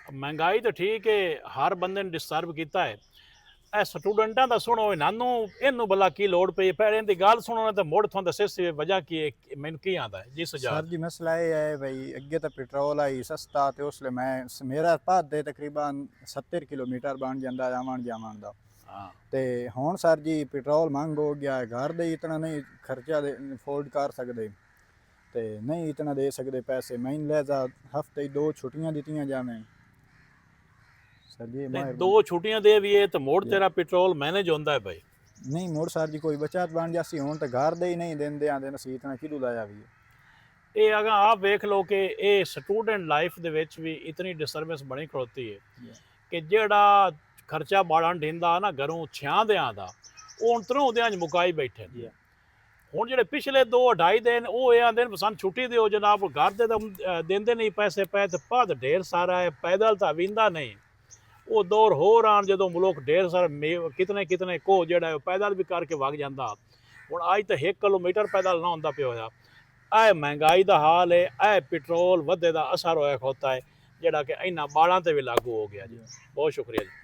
ਮਹਿੰਗਾਈ ਤਾਂ ਠੀਕ ਹੈ, ਹਰ ਬੰਦੇ ਨੂੰ ਡਿਸਟਰਬ ਕੀਤਾ ਹੈ। ਇਹ ਸਟੂਡੈਂਟਾਂ ਦਾ ਸੁਣੋ, ਇਹਨਾਂ ਇਹਨੂੰ ਭਲਾ ਕੀ ਲੋੜ ਪਈ, ਪਹਿਲੇ ਇਹਦੀ ਗੱਲ ਸੁਣੋ ਤਾਂ ਮੁੜ ਤੁਹਾਨੂੰ ਦੱਸੇ ਸੀ ਵਜ੍ਹਾ ਕੀ ਹੈ, ਮੈਨੂੰ ਕੀ ਆਉਂਦਾ ਹੈ ਜੀ सर ਸੁਝਾਅ। जी मसला ये है भाई, अगे तो पेट्रोल आई सस्ता तो उसले मैं मेरा भादे तकरीबन 70 किलोमीटर बन जाता आवन जावन का। ਹਾਂ तो हुण सर जी पेट्रोल महंग हो गया है, घर दे इतना नहीं खर्चा अफोर्ड कर सकते, तो नहीं इतना दे सकते पैसे। मैंने लिहाजा हफ्ते 2 छुट्टियां दित्तियां जावें सर जी ਤੇ मेहरबानी। 2 ਛੁੱਟੀਆਂ ਦੇ ਵੀ ਇਹ ਤਾਂ ਮੋੜ ਤੇਰਾ ਪੈਟਰੋਲ ਮੈਨੇਜ ਹੁੰਦਾ ਹੈ ਭਾਈ। नहीं मुड़ सर जी कोई बचत बन जासी, हुण तो घर दे ही नहीं देंदे आंदे नसी इतना किदू लाया भी है। ਇਹ ਅगर ਆਪ ਵੇਖ ਲਓ ਕਿ ਇਹ ਸਟੂਡੈਂਟ ਲਾਈਫ ਦੇ ਵਿੱਚ ਵੀ ਇਤਨੀ ਡਿਸਟਰਬੈਂਸ ਬਣੀ ਖੜੋਤੀ ਹੈ ਕਿ ਜਿਹੜਾ ਖਰਚਾ ਬਾੜਨ ਢਿੰਦਾ ਨਾ ਘਰੋਂ ਛਿਆਂ ਦਿਆਂ ਦਾ, ਉਹ ਹੁਣ ਤਰੋਂ ਉਹਦਿਆਂ 'ਚ ਮੁਕਾਈ ਬੈਠੇ ਨੇ। ਹੁਣ ਜਿਹੜੇ ਪਿਛਲੇ 2-2.5 ਦਿਨ ਉਹ ਇਹ ਆਂਦੇ ਨੇ ਸਾਨੂੰ ਛੁੱਟੀ ਦਿਓ ਜਨਾਬ, ਘਰ ਦੇ ਤਾਂ ਦਿੰਦੇ ਨਹੀਂ ਪੈਸੇ, ਪੈ ਤੇ ਭੱਦ ਢੇਰ ਸਾਰਾ ਹੈ, ਪੈਦਲ ਤਾਂ ਵਿੰਦਾ ਨਹੀਂ। ਉਹ ਦੌਰ ਹੋਰ ਆਣ ਜਦੋਂ ਮੁਲਕ ਢੇਰ ਸਾਰਾ ਕਿਤਨੇ ਕੋ ਜਿਹੜਾ ਪੈਦਲ ਵੀ ਕਰਕੇ ਵਗ ਜਾਂਦਾ। ਹੁਣ ਅੱਜ ਤਾਂ 1 ਕਿਲੋਮੀਟਰ ਪੈਦਲ ਨਾ ਹੁੰਦਾ ਪਿਆ ਹੋਇਆ। ਇਹ ਮਹਿੰਗਾਈ ਦਾ ਹਾਲ ਹੈ, ਇਹ ਪੈਟਰੋਲ ਵਧੇ ਦਾ ਅਸਰ ਹੋਇਆ ਖੋਤਾ ਹੈ, ਜਿਹੜਾ ਕਿ ਇਹਨਾਂ ਬਾਲਾਂ ਤੇ ਵੀ ਲਾਗੂ ਹੋ ਗਿਆ ਜੀ। ਬਹੁਤ ਸ਼ੁਕਰੀਆ ਜੀ।